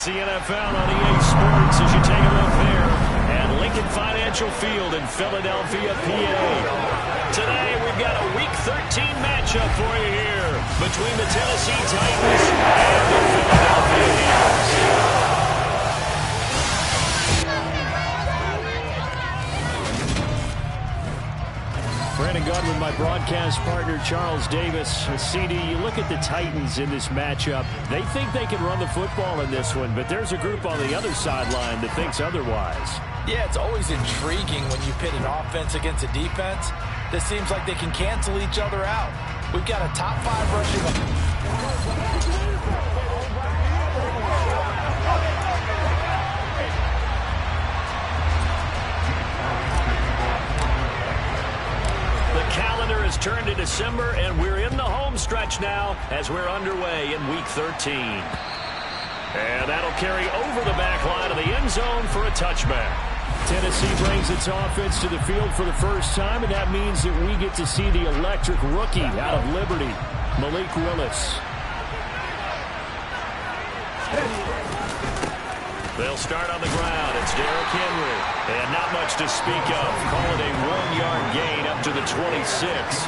The NFL on EA Sports as you take a look there at Lincoln Financial Field in Philadelphia, PA. Today we've got a Week 13 matchup for you here between the Tennessee Titans and the Philadelphia Eagles. Brandon Gunn with my broadcast partner, Charles Davis. CD, you look at the Titans in this matchup. They think they can run the football in this one, but there's a group on the other sideline that thinks otherwise. Yeah, it's always intriguing when you pit an offense against a defense that seems like they can cancel each other out. We've got a top 5 rushing. Turned to December, and we're in the home stretch now as we're underway in Week 13. And that'll carry over the back line of the end zone for a touchback. Tennessee brings its offense to the field for the first time, and that means that we get to see the electric rookie out of Liberty, Malik Willis. They'll start on the ground. It's Derrick Henry. And not much to speak of. Call it a 1-yard gain up to the 26.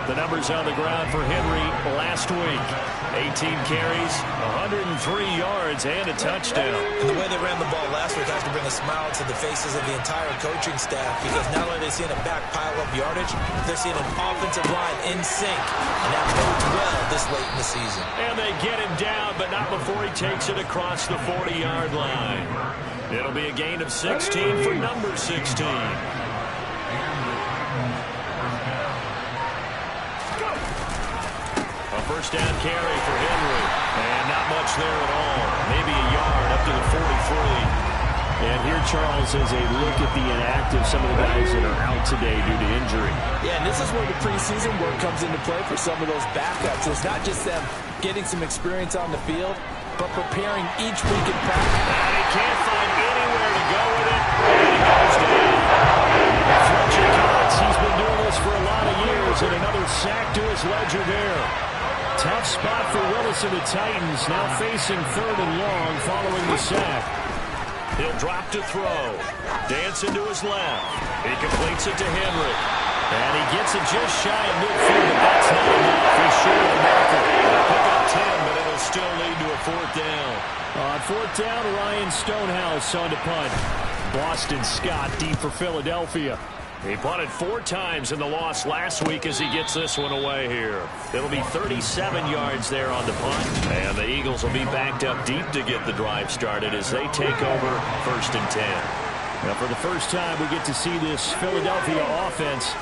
The numbers on the ground for Henry last week. 18 carries, 103 yards, and a touchdown. And the way they ran the ball last week has to bring a smile to the faces of the entire coaching staff, because not only are they seeing a back pile up yardage, they're seeing an offensive line in sync. And that bodes well this late in the season. And they get him down, but not before he takes it across the 40-yard line. It'll be a gain of 16 for number 16. First down carry for Henry. And not much there at all. Maybe a yard up to the 43. And here, Charles, is a look at the inactive, some of the guys that are out today due to injury. Yeah, and this is where the preseason work comes into play for some of those backups. It's not just them getting some experience on the field, but preparing each week in practice. And he can't find anywhere to go with it. And he goes down. Fletcher Cox, he's been doing this for a lot of years, and another sack to his ledger there. Tough spot for Willis and the Titans, now facing 3rd and long following the sack. He'll drop to throw. Dancing to his left. He completes it to Henry. And he gets it just shy of midfield, but that's not enough. He's short of the marker. He'll pick up 10, but it'll still lead to a 4th down. On 4th down, Ryan Stonehouse on to punt. Boston Scott deep for Philadelphia. He punted 4 times in the loss last week as he gets this one away here. It'll be 37 yards there on the punt. And the Eagles will be backed up deep to get the drive started as they take over 1st and 10. Now, for the first time, we get to see this Philadelphia offense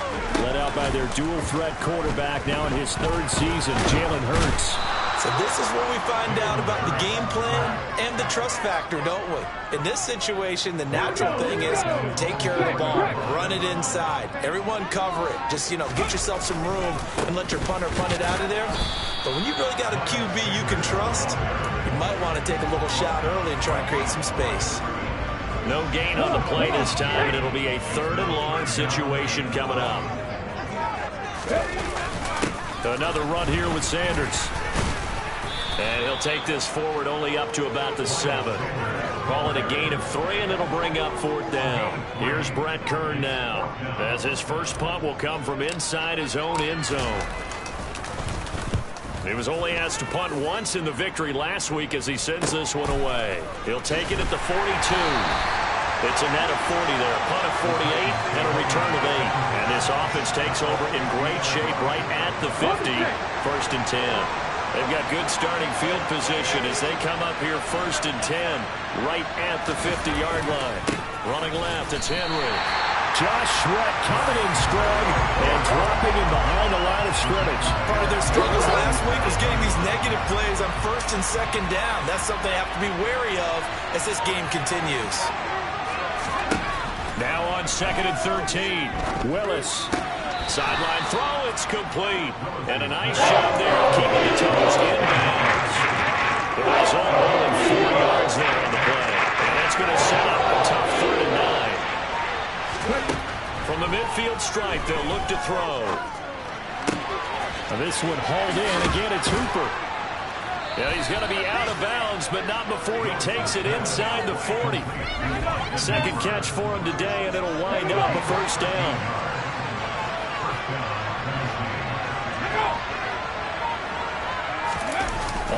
led out by their dual-threat quarterback now in his 3rd season, Jalen Hurts. So this is where we find out about the game plan and the trust factor, don't we? In this situation, the natural thing is take care of the ball, run it inside, everyone cover it. Just, get yourself some room and let your punter punt it out of there. But when you really got a QB you can trust, you might want to take a little shot early and try and create some space. No gain on the play this time, and it'll be a 3rd and long situation coming up. Another run here with Sanders. And he'll take this forward only up to about the 7. Call it a gain of 3, and it'll bring up 4th down. Here's Brett Kern now, as his first punt will come from inside his own end zone. He was only asked to punt once in the victory last week as he sends this one away. He'll take it at the 42. It's a net of 40 there, punt of 48, and a return of 8. And this offense takes over in great shape right at the 50, 1st and 10. They've got good starting field position as they come up here 1st and 10, right at the 50-yard line. Running left, it's Henry. Josh Sweat coming in strong and dropping him behind the line of scrimmage. Part of their struggles last week was getting these negative plays on 1st and 2nd down. That's something they have to be wary of as this game continues. Now on 2nd and 13, Willis. Sideline throw, it's complete. And a nice job there keeping the toes inbounds. The result, only 4 yards there on the play. And that's going to set up a tough 3rd and 9. From the midfield stripe, they'll look to throw. This one hauled in. Again, it's Hooper. Yeah, he's going to be out of bounds, but not before he takes it inside the 40. Second catch for him today, and it'll wind up a first down.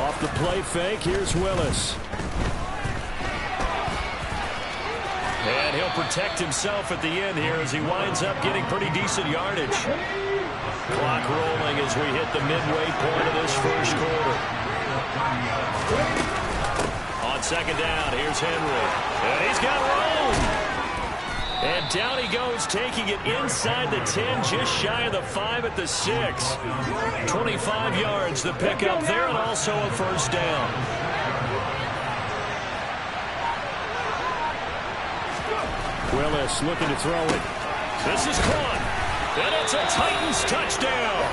Off the play fake, here's Willis. And he'll protect himself at the end here as he winds up getting pretty decent yardage. Clock rolling as we hit the midway point of this first quarter. On second down, here's Henry. And he's got room. And down he goes, taking it inside the 10, just shy of the 5 at the 6. 25 yards, the pickup there, and also a first down. Willis looking to throw it. This is caught. And it's a Titans touchdown.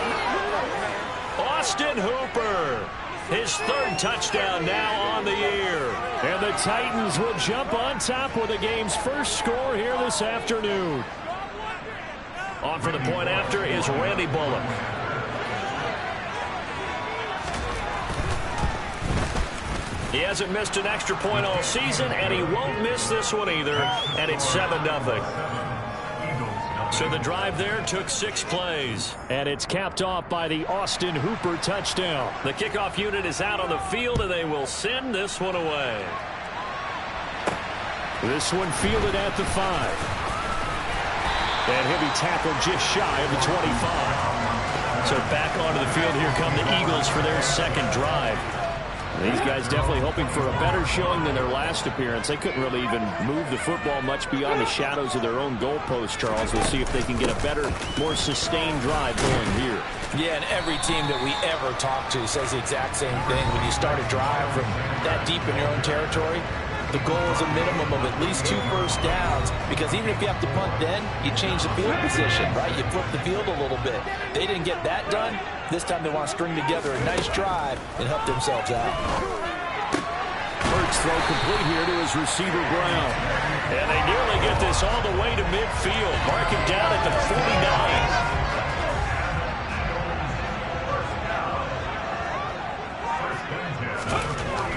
Austin Hooper. His third touchdown now on the year. And the Titans will jump on top with the game's first score here this afternoon. On for the point after is Randy Bullock. He hasn't missed an extra point all season, and he won't miss this one either. And it's 7-0. So the drive there took 6 plays. And it's capped off by the Austin Hooper touchdown. The kickoff unit is out on the field, and they will send this one away. This one fielded at the 5. And he'll be tackled just shy of the 25. So back onto the field, here come the Eagles for their second drive. These guys definitely hoping for a better showing than their last appearance. They couldn't really even move the football much beyond the shadows of their own goalpost, Charles. We'll see if they can get a better, more sustained drive going here. Yeah, and every team that we ever talk to says the exact same thing. When you start a drive from that deep in your own territory, the goal is a minimum of at least 2 first downs, because even if you have to punt then, you change the field position, right? You flip the field a little bit. They didn't get that done. This time they want to string together a nice drive and help themselves out. Hurts throw complete here to his receiver, Brown. And they nearly get this all the way to midfield. Mark him down at the 49.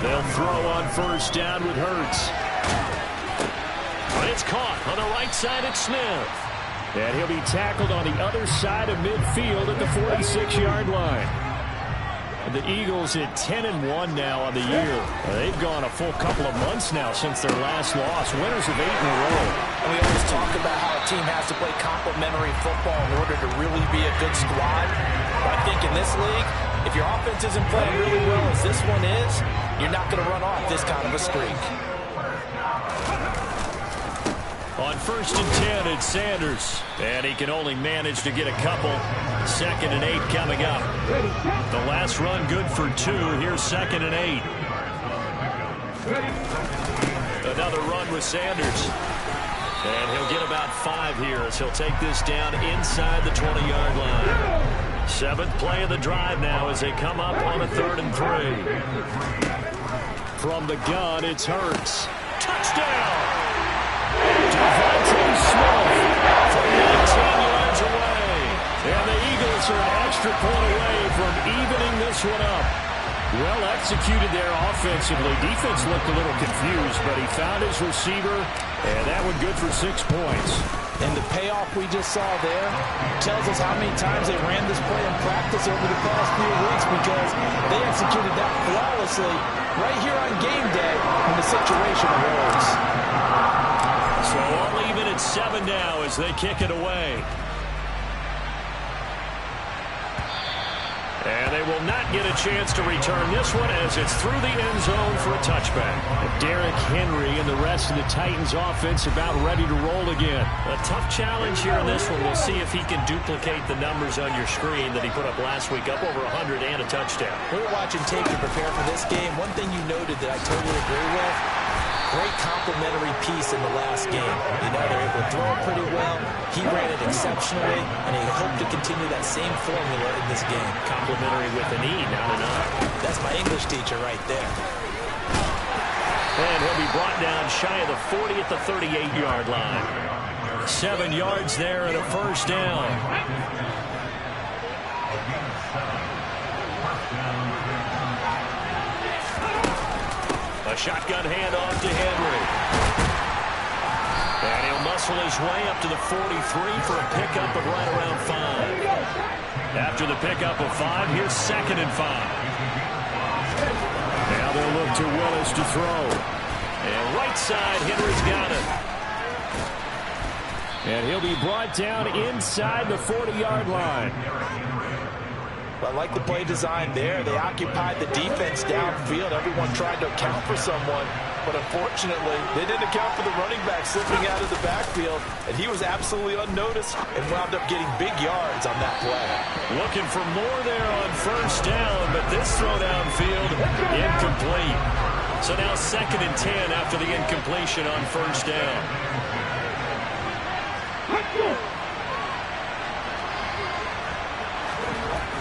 They'll throw on first down with Hurts. But it's caught on the right side at Smith. And he'll be tackled on the other side of midfield at the 46-yard line. The Eagles at 10-1 now on the year. They've gone a full couple of months now since their last loss. Winners of 8 in a row. And we always talk about how a team has to play complementary football in order to really be a good squad. But I think in this league, if your offense isn't playing really well as this one is, you're not going to run off this kind of a streak. On first and 10, it's Sanders. And he can only manage to get a couple. 2nd and 8 coming up. The last run good for 2. Here's 2nd and 8. Another run with Sanders. And he'll get about 5 here as he'll take this down inside the 20-yard line. 7th play of the drive now as they come up on a 3rd and 3. From the gun, it's Hurts. Touchdown! Devontae Smith from 19 yards away. And the Eagles are an extra point away from evening this one up. Well executed there offensively. Defense looked a little confused, but he found his receiver, and that one good for 6 points. And the payoff we just saw there tells us how many times they ran this play in practice over the past few weeks, because they executed that flawlessly right here on game day when the situation arose. So all even at 7 now as they kick it away. And they will not get a chance to return this one as it's through the end zone for a touchback. Derrick Henry and the rest of the Titans offense about ready to roll again. A tough challenge here in this one. We'll see if he can duplicate the numbers on your screen that he put up last week, up over 100 and a touchdown. We were watching tape to prepare for this game. One thing you noted that I totally agree with, great complementary piece in the last game. You know, they're able to throw it pretty well. He ran it exceptionally, and he hoped to continue that same formula in this game. Complimentary with an E, not an I. That's my English teacher right there. And he'll be brought down shy of the 40 at the 38-yard line. 7 yards there and a first down. shotgun handoff to Henry. And he'll muscle his way up to the 43 for a pickup of right around 5. After the pickup of 5, here's 2nd and 5. Now they'll look to Willis to throw. And right side, Henry's got it. And he'll be brought down inside the 40-yard line. I like the play design there. They occupied the defense downfield. Everyone tried to account for someone, but unfortunately, they didn't account for the running back slipping out of the backfield, and he was absolutely unnoticed and wound up getting big yards on that play. Looking for more there on 1st down, but this throw downfield, incomplete. So now 2nd and 10 after the incompletion on 1st down.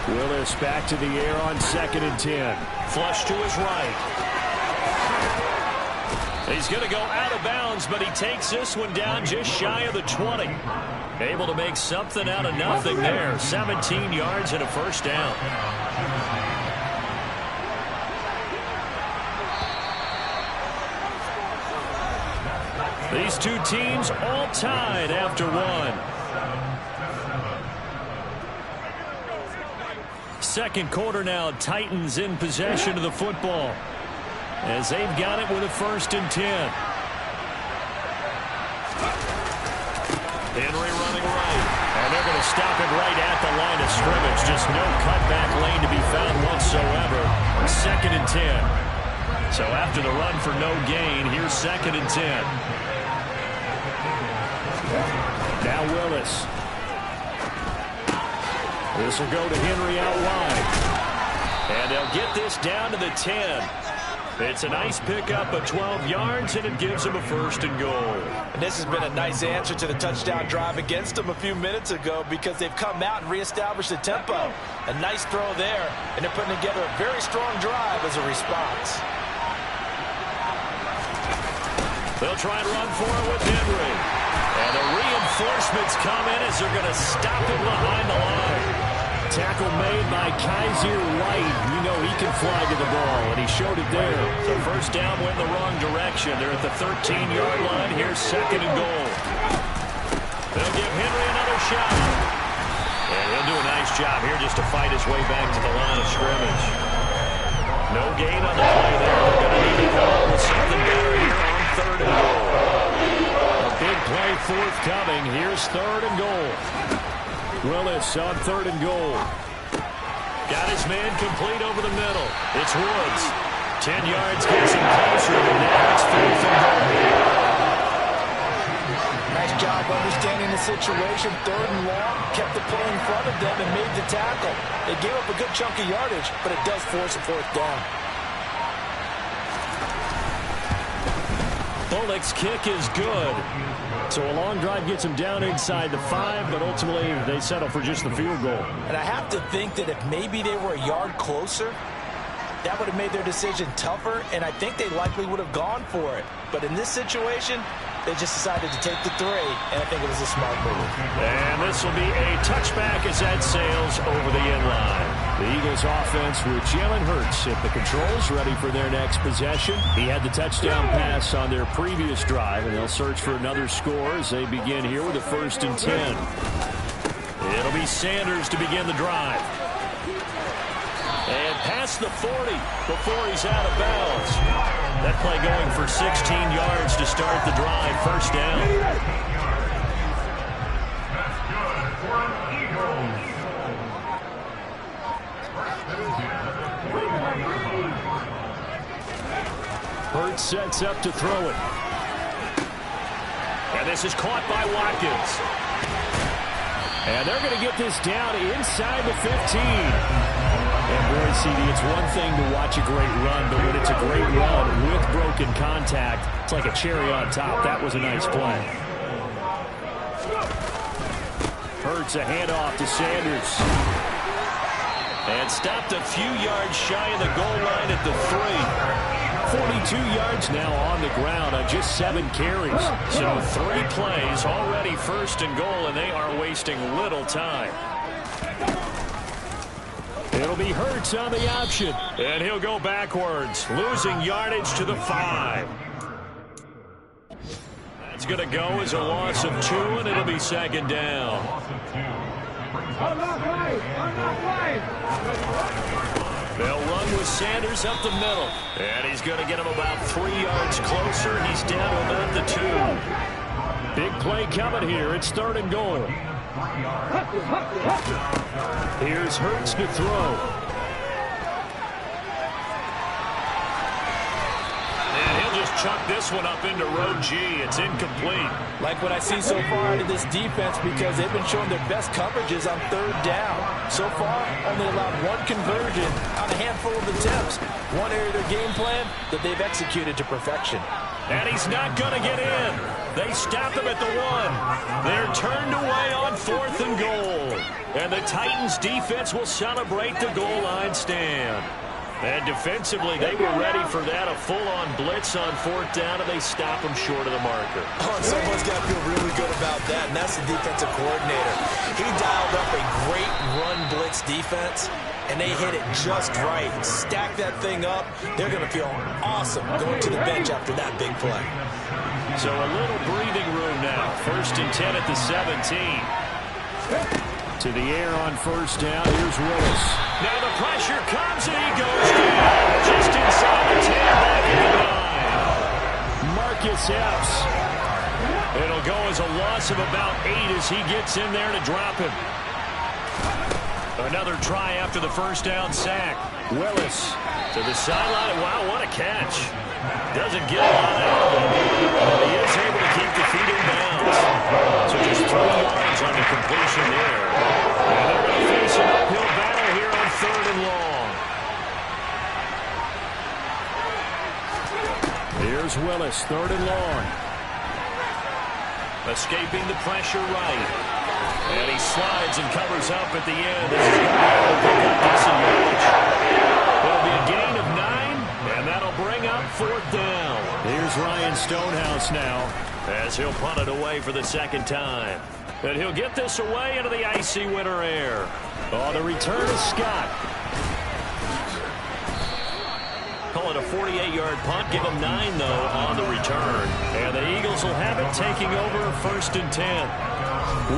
Willis back to the air on 2nd and 10. Flush to his right. He's going to go out of bounds, but he takes this one down just shy of the 20. Able to make something out of nothing there. 17 yards and a 1st down. These two teams all tied after 1. Second quarter now, Titans in possession of the football as they've got it with a 1st and 10. Henry running right. And they're going to stop it right at the line of scrimmage. Just no cutback lane to be found whatsoever. 2nd and 10. So after the run for no gain, here's 2nd and 10. Now Willis. This will go to Henry out wide. And they'll get this down to the 10. It's a nice pickup of 12 yards, and it gives them a 1st and goal. And this has been a nice answer to the touchdown drive against them a few minutes ago because they've come out and reestablished the tempo. A nice throw there, and they're putting together a very strong drive as a response. They'll try and run for it with Henry. And the reinforcements come in as they're going to stop him behind the line. Tackle made by Kaiser White. You know he can fly to the ball, and he showed it there. So 1st down went the wrong direction. They're at the 13-yard line. Here's 2nd and goal. They'll give Henry another shot. And he'll do a nice job here just to fight his way back to the line of scrimmage. No gain on the play there. They're going to need to come up with something better here on 3rd and goal. A big play forthcoming. Here's 3rd and goal. Willis on 3rd and goal. Got his man complete over the middle. It's Woods. 10 yards gets him closer, and now it's 4th and goal. Nice job understanding the situation. 3rd and long. Kept the play in front of them and made the tackle. They gave up a good chunk of yardage, but it does force a 4th down. Bullock's kick is good. So a long drive gets them down inside the 5, but ultimately they settle for just the field goal. And I have to think that if maybe they were a yard closer, that would have made their decision tougher, and I think they likely would have gone for it. But in this situation, they just decided to take the 3, and I think it was a smart move. And this will be a touchback as that sails over the end line. The Eagles offense with Jalen Hurts at the controls, ready for their next possession. He had the touchdown pass on their previous drive, and they'll search for another score as they begin here with a 1st and 10. It'll be Sanders to begin the drive. And past the 40 before he's out of bounds. That play going for 16 yards to start the drive. 1st down. Hurts sets up to throw it. And this is caught by Watkins. And they're going to get this down inside the 15. And boy, CD, it's one thing to watch a great run, but when it's a great run with broken contact, it's like a cherry on top. That was a nice play. Hurts a handoff to Sanders. And stopped a few yards shy of the goal line at the 3. 42 yards now on the ground on just 7 carries. So 3 plays, already 1st and goal, and they are wasting little time. It'll be Hurts on the option. And he'll go backwards, losing yardage to the 5. That's going to go as a loss of 2, and it'll be second down. They'll run with Sanders up the middle. And he's going to get him about 3 yards closer. He's down to about the 2. Big play coming here. It's 3rd and goal. Here's Hurts to throw. Chuck this one up into row G. It's incomplete. Like what I see so far out of this defense, because they've been showing their best coverages on 3rd down. So far, only allowed 1 conversion on a handful of attempts. One area of their game plan that they've executed to perfection. And he's not going to get in. They stopped him at the 1. They're turned away on 4th and goal. And the Titans defense will celebrate the goal line stand. And defensively, they were ready for that, a full-on blitz on 4th down, and they stop them short of the marker. Oh, someone's got to feel really good about that, and that's the defensive coordinator. He dialed up a great run blitz defense, and they hit it just right. Stack that thing up. They're going to feel awesome going to the bench after that big play. So a little breathing room now. 1st and 10 at the 17. To the air on 1st down. Here's Willis. Now the pressure comes, and he goes down just inside the 10, back at the 9. Marcus Epps. It'll go as a loss of about 8 as he gets in there to drop him. Another try after the 1st down sack. Willis to the sideline. Wow, what a catch. Doesn't get a lot out of it. But he is able to keep the feet in bounds. So just 3 yards on the completion there. And they're going to face an uphill battle here on 3rd and long. Here's Willis, 3rd and long. Escaping the pressure right. And he slides and covers up at the end. This is going to be able to pick up decent yardage. It'll be a gain of 9, and that'll bring up 4th down. Here's Ryan Stonehouse now, as he'll punt it away for the 2nd time. And he'll get this away into the icy winter air. Oh, the return is Scott. Call it a 48-yard punt. Give him 9, though, on the return. And the Eagles will have it, taking over 1st and 10.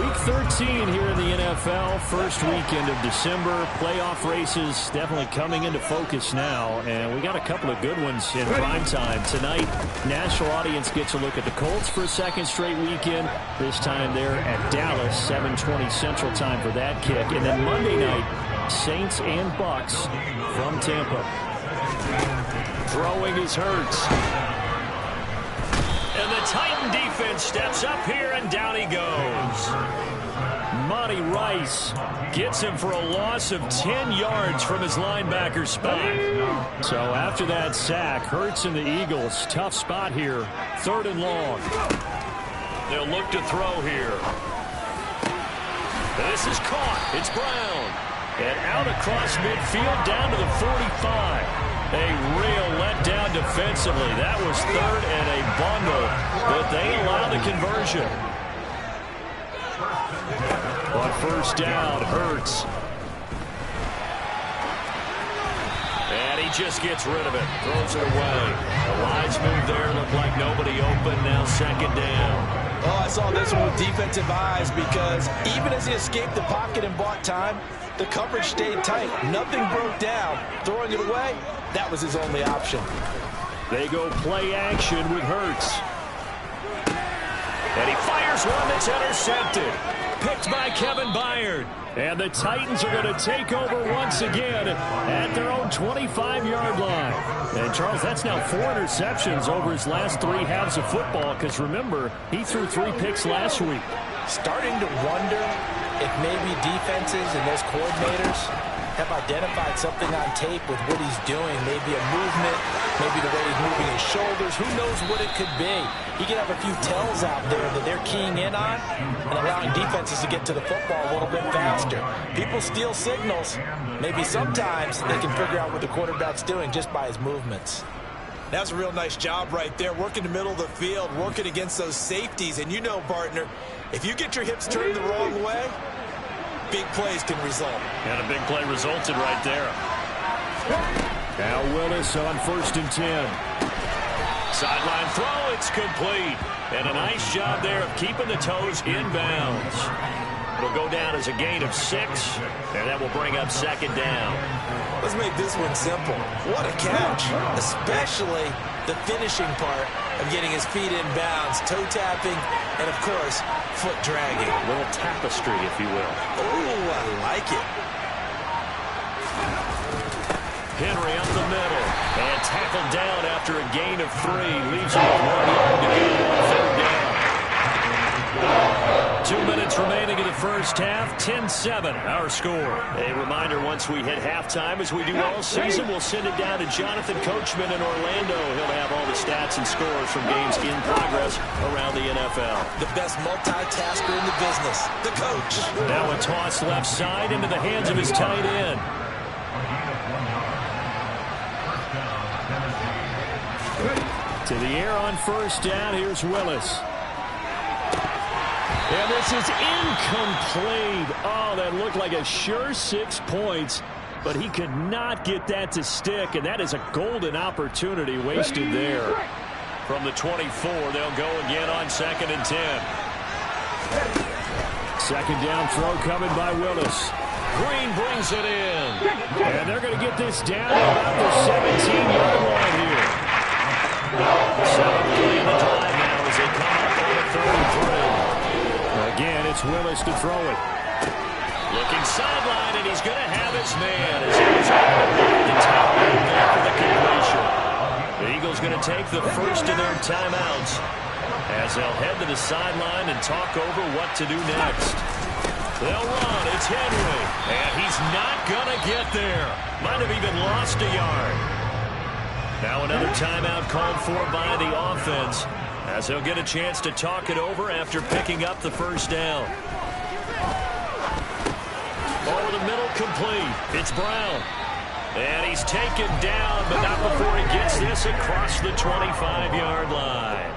Week 13 here in the NFL, first weekend of December. Playoff races definitely coming into focus now, and we got a couple of good ones in prime time. Tonight, national audience gets a look at the Colts for a 2nd straight weekend. This time they're at Dallas, 7:20 Central Time for that kick. And then Monday night, Saints and Bucks from Tampa. Throwing is Hurts. And the Titan defense steps up here, and down he goes. Monty Rice gets him for a loss of 10 yards from his linebacker spot. So after that sack, Hurts and the Eagles, tough spot here, 3rd and long. They'll look to throw here. This is caught. It's Brown. And out across midfield down to the 45. A real letdown defensively. That was 3rd and a bundle, but they allow the conversion. On 1st down, Hurts. And he just gets rid of it. Throws it away. A wise move there. Looked like nobody open. Now 2nd down. Oh, I saw this one with defensive eyes, because even as he escaped the pocket and bought time, the coverage stayed tight. Nothing broke down. Throwing it away, that was his only option. They go play action with Hurts. And he fires one that's intercepted. Picked by Kevin Byard. And the Titans are going to take over once again at their own 25-yard line. And, Charles, that's now 4 interceptions over his last 3 halves of football, because, remember, he threw 3 picks last week. Starting to wonder if maybe defenses and those coordinators have identified something on tape with what he's doing. Maybe a movement, maybe the way he's moving his shoulders. Who knows what it could be? He could have a few tells out there that they're keying in on and allowing defenses to get to the football a little bit faster. People steal signals. Maybe sometimes they can figure out what the quarterback's doing just by his movements. That's a real nice job right there, working the middle of the field, working against those safeties. And you know, partner, if you get your hips turned the wrong way, big plays can result. And a big play resulted right there. Now Willis on 1st and 10. Sideline throw, it's complete. And a nice job there of keeping the toes in bounds. It'll go down as a gain of 6, and that will bring up 2nd down. Let's make this one simple. What a catch, especially the finishing part of getting his feet in bounds, toe tapping, and of course, foot dragging. A little tapestry, if you will. Oh, I like it. Henry up the middle, and tackled down after a gain of 3. Leaves him with 1 yard to go on 3rd down. 2 minutes remaining in the first half, 10-7 our score. A reminder, once we hit halftime, as we do all season, we'll send it down to Jonathan Coachman in Orlando. He'll have all the stats and scores from games in progress around the NFL. The best multitasker in the business, the coach. Now a toss left side into the hands of his tight end. To the air on 1st down, here's Willis. And this is incomplete. Oh, that looked like a sure 6 points, but he could not get that to stick, and that is a golden opportunity wasted there. From the 24, they'll go again on 2nd and 10. 2nd down throw coming by Willis. Green brings it in. And they're going to get this down about the 17-yard line here. 7 play in the drive now as they come up on a 3rd and 3. Again, it's Willis to throw it. Looking sideline, and he's going to have his man as he was able to break the tackle there for the completion. The Eagles going to take the first of their timeouts as they'll head to the sideline and talk over what to do next. They'll run. It's Henry, and he's not going to get there. Might have even lost a yard. Now another timeout called for by the offense, as they'll get a chance to talk it over after picking up the 1st down. Over the middle, complete. It's Brown. And he's taken down, but not before he gets this across the 25-yard line.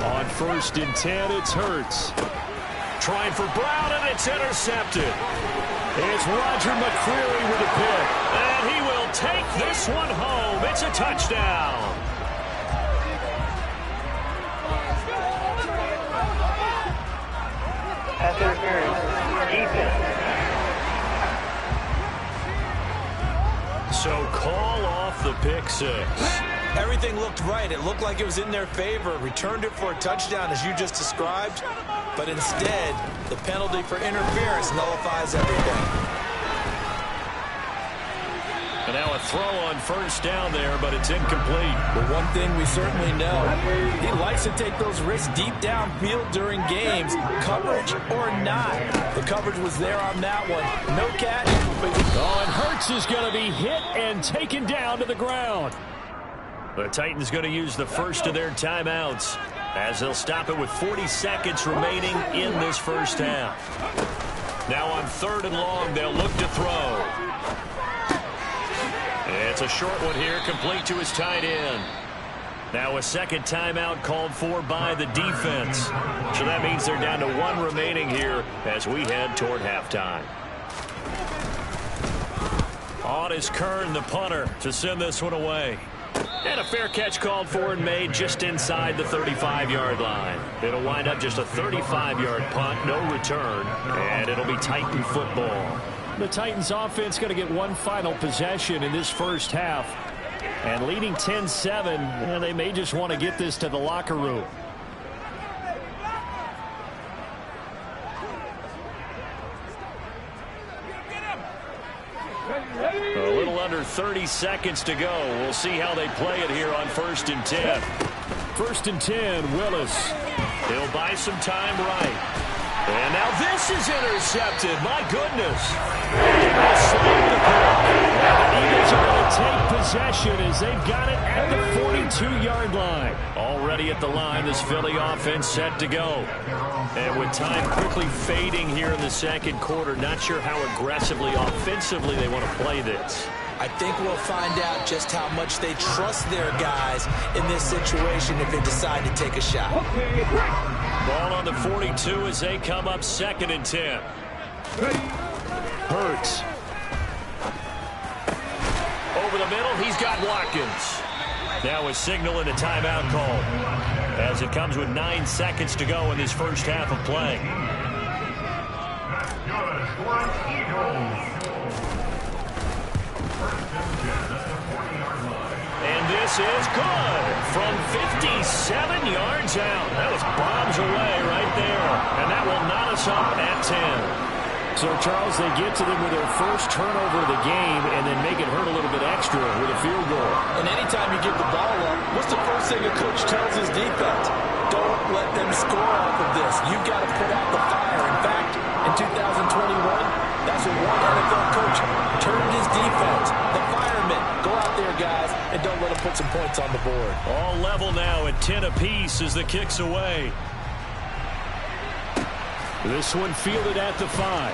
On 1st and 10, it's Hurts. Trying for Brown, and it's intercepted. It's Roger McCreary with a pick. And he will take this one home. It's a touchdown. So call off the pick 6. Everything looked right. It looked like it was in their favor. Returned it for a touchdown, as you just described. But instead, the penalty for interference nullifies everything. And now a throw on 1st down there, but it's incomplete. But one thing we certainly know, he likes to take those risks deep downfield during games, coverage or not. The coverage was there on that one. No catch. Oh, and Hurts is going to be hit and taken down to the ground. The Titans going to use the first of their timeouts as they'll stop it with 40 seconds remaining in this first half. Now on 3rd and long, they'll look to throw. It's a short one here, complete to his tight end. Now a 2nd timeout called for by the defense. So that means they're down to 1 remaining here as we head toward halftime. On is Kern, the punter, to send this one away. And a fair catch called for and made just inside the 35-yard line. It'll wind up just a 35-yard punt, no return, and it'll be Titan football. The Titans offense going to get one final possession in this first half. And leading 10-7, they may just want to get this to the locker room. A little under 30 seconds to go. We'll see how they play it here on 1st and 10. 1st and 10, Willis. He'll buy some time right. And now this is intercepted. My goodness. The Eagles are going to take possession as they've got it at the 42-yard line. Already at the line, this Philly offense set to go. And with time quickly fading here in the 2nd quarter, not sure how aggressively, offensively they want to play this. I think we'll find out just how much they trust their guys in this situation if they decide to take a shot. Ball on the 42 as they come up 2nd and 10. Hurts. Over the middle, he's got Watkins. Now a signal and a timeout call as it comes with 9 seconds to go in this first half of play. And this is good from 57 yards out. That was bombs away right there. And that will knot us up at 10. So, Charles, they get to them with their first turnover of the game and then make it hurt a little bit extra with a field goal. And anytime you give the ball up, what's the first thing a coach tells his defense? Don't let them score off of this. You've got to put out the fire. In fact, in 2021, that's what one NFL coach turned his defense. The firemen, go out there, guys, and don't let them put some points on the board. All level now at 10 apiece as the kick's away. This one fielded at the 5.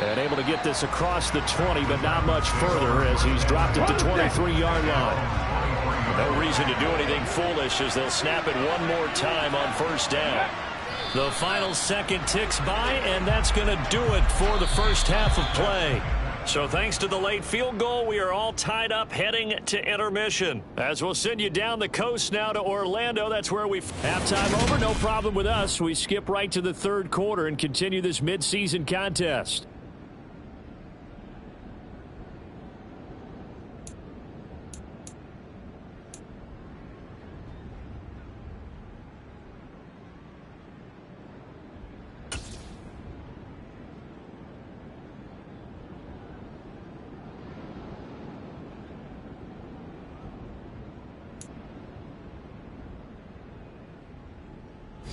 And able to get this across the 20, but not much further as he's dropped at the 23-yard line. No reason to do anything foolish as they'll snap it one more time on first down. The final second ticks by, and that's going to do it for the first half of play. So thanks to the late field goal, we are all tied up heading to intermission. As we'll send you down the coast now to Orlando. That's where we halftime over. No problem with us. We skip right to the third quarter and continue this midseason contest.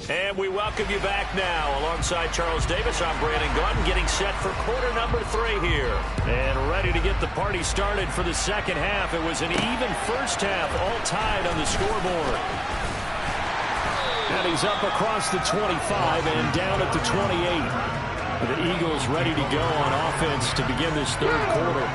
And we welcome you back now. Alongside Charles Davis, I'm Brandon Gaudin, getting set for quarter number 3 here. And ready to get the party started for the second half. It was an even first half, all tied on the scoreboard. And he's up across the 25 and down at the 28. The Eagles ready to go on offense to begin this third quarter.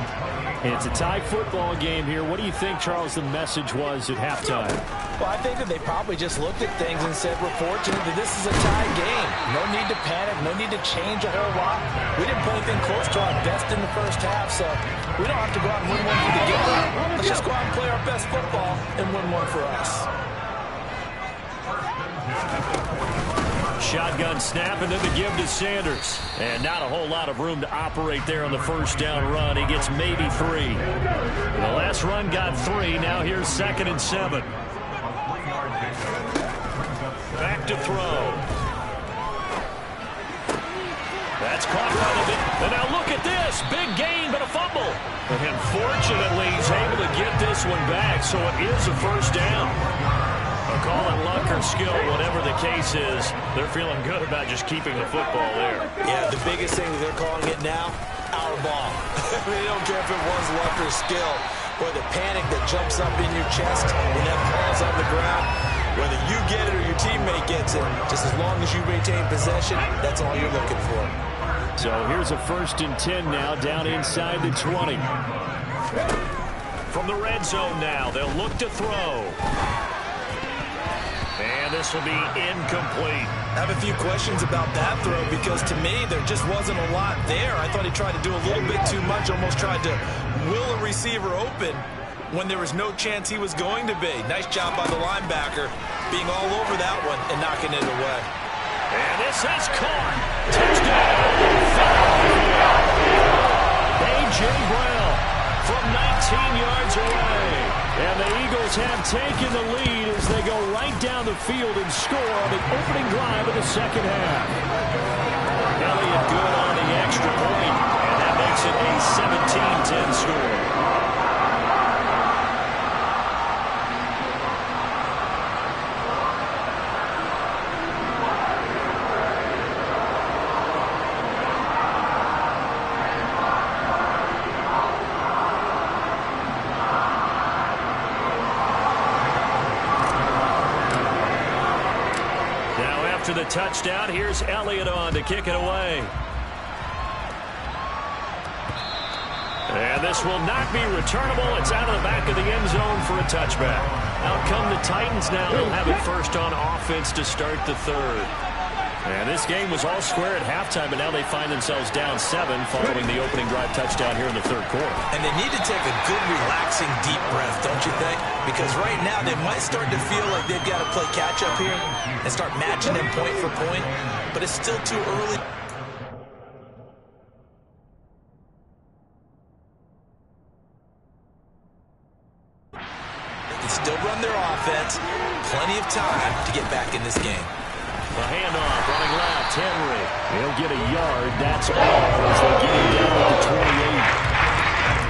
And it's a tie football game here. What do you think, Charles, the message was at halftime? Well, I think that they probably just looked at things and said, we're fortunate that this is a tie game. No need to panic. No need to change a whole lot. We didn't play anything close to our best in the first half, so we don't have to go out and win one for the game. Let's just go out and play our best football and win one for us. Shotgun snap, and then the give to Sanders. And not a whole lot of room to operate there on the first down run. He gets maybe 3. The last run got 3. Now here's 2nd and 7. Back to throw. That's caught by the big. And now look at this. Big gain, but a fumble. And fortunately, he's able to get this one back, so it is a first down. Call it luck or skill, whatever the case is. They're feeling good about just keeping the football there. Yeah, the biggest thing that they're calling it now, our ball. They don't care if it was luck or skill. Or the panic that jumps up in your chest when that ball's on the ground. Whether you get it or your teammate gets it, just as long as you maintain possession, that's all you're looking for. So here's a 1st and 10 now, down inside the 20. From the red zone now, they'll look to throw. And this will be incomplete. I have a few questions about that throw because to me there just wasn't a lot there. I thought he tried to do a little bit too much, almost tried to will a receiver open when there was no chance he was going to be. Nice job by the linebacker being all over that one and knocking it away. And this is caught. Touchdown. A.J. Brown from 19 yards away. And the Eagles have taken the lead as they go right down the field and score on the opening drive of the second half. Elliott good on the extra point, and that makes it a 17-10 score. After the touchdown, here's Elliott on to kick it away. And this will not be returnable. It's out of the back of the end zone for a touchback. Out come the Titans now. They'll have it first on offense to start the third. And this game was all square at halftime, but now they find themselves down 7 following the opening drive touchdown here in the third quarter. And they need to take a good, relaxing, deep breath, don't you think? Because right now they might start to feel like they've got to play catch-up here and start matching them point for point, but it's still too early. They can still run their offense. Plenty of time to get back in this game. A handoff, running left, Henry. He'll get a yard. That's all as they get him down at the 28.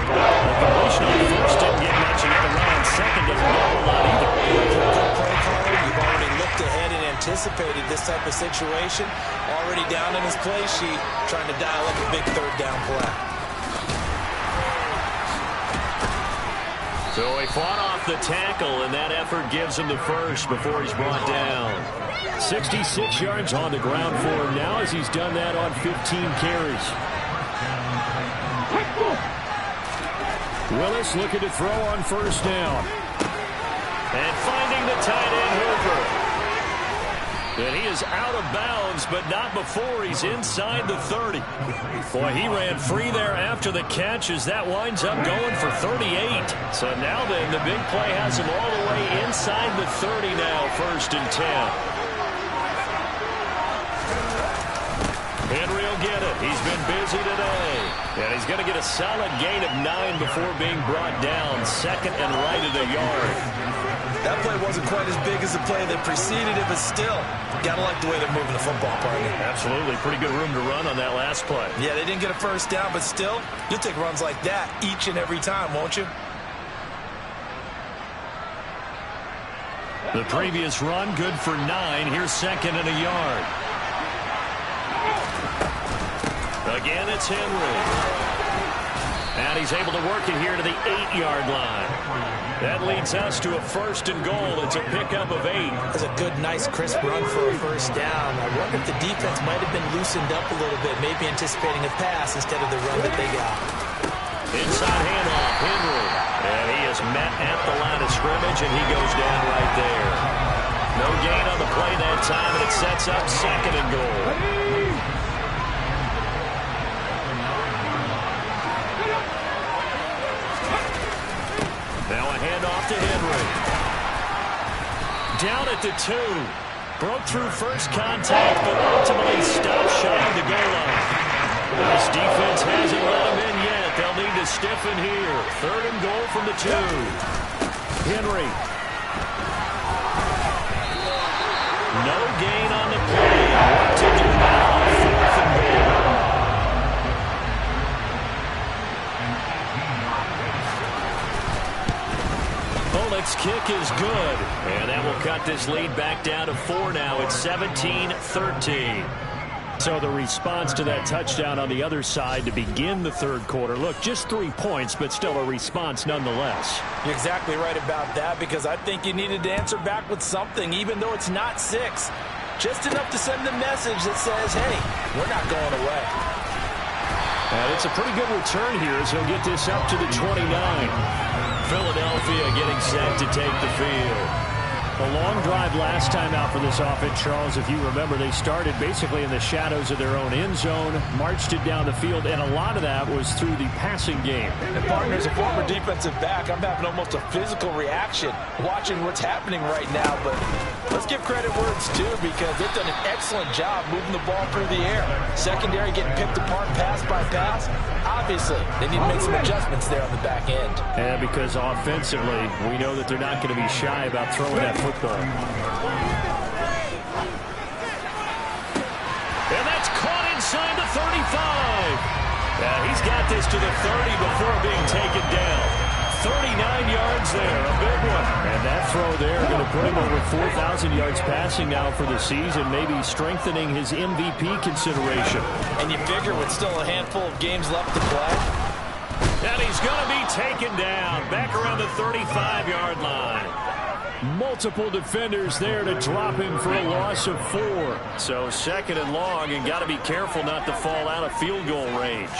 The completion on first didn't get much. And the run on second doesn't get a whole lot either. Good play caller. You've already looked ahead and anticipated this type of situation. Already down in his play sheet, trying to dial up a big third down play. So he fought off the tackle, and that effort gives him the first before he's brought down. 66 yards on the ground for him now as he's done that on 15 carries. Willis looking to throw on first down. And finding the tight end Hoover. And he is out of bounds, but not before he's inside the 30. Boy, he ran free there after the catch as that winds up going for 38. So now then, the big play has him all the way inside the 30 now, 1st and 10. Henry will get it. He's been busy today. And he's going to get a solid gain of 9 before being brought down. 2nd and right at the yard. That play wasn't quite as big as the play that preceded it, but still, gotta like the way they're moving the football, partner. Absolutely. Pretty good room to run on that last play. Yeah, they didn't get a first down, but still, you'll take runs like that each and every time, won't you? The previous run, good for 9. Here's 2nd and a yard. Again, it's Henry. And he's able to work it here to the 8-yard line. That leads us to a 1st and goal. It's a pickup of 8. That's a good, nice, crisp run for a first down. I wonder if the defense might have been loosened up a little bit, maybe anticipating a pass instead of the run that they got. Inside handoff, Henry. And he is met at the line of scrimmage, and he goes down right there. No gain on the play that time, and it sets up 2nd and goal. Now a handoff to Henry. Down at the 2. Broke through first contact, but ultimately stopped shy of the goal line. This defense hasn't let him in yet. They'll need to stiffen here. 3rd and goal from the 2. Henry. No gain on the play. What to do now? 4th and goal. Bullock's kick is good. And that will cut this lead back down to 4 now. It's 17-13. So the response to that touchdown on the other side to begin the third quarter. Look, just 3 points, but still a response nonetheless. You're exactly right about that, because I think you needed to answer back with something, even though it's not 6. Just enough to send the message that says, hey, we're not going away. And it's a pretty good return here as he'll get this up to the 29. Philadelphia getting set to take the field. A long drive last time out for this offense, Charles. If you remember, they started basically in the shadows of their own end zone, marched it down the field, and a lot of that was through the passing game. And partners, a former defensive back, I'm having almost a physical reaction watching what's happening right now. But let's give credit where it's due, because they've done an excellent job moving the ball through the air. Secondary getting picked apart pass by pass. Obviously, they need to make some adjustments there on the back end. Yeah, because offensively, we know that they're not going to be shy about throwing that football. And that's caught inside the 35. He's got this to the 30 before being taken down. 39 yards there, a big one. And that throw there going to put him over 4,000 yards passing now for the season, maybe strengthening his MVP consideration. And you figure with still a handful of games left to play. And he's going to be taken down back around the 35-yard line. Multiple defenders there to drop him for a loss of 4. So 2nd and long, and got to be careful not to fall out of field goal range.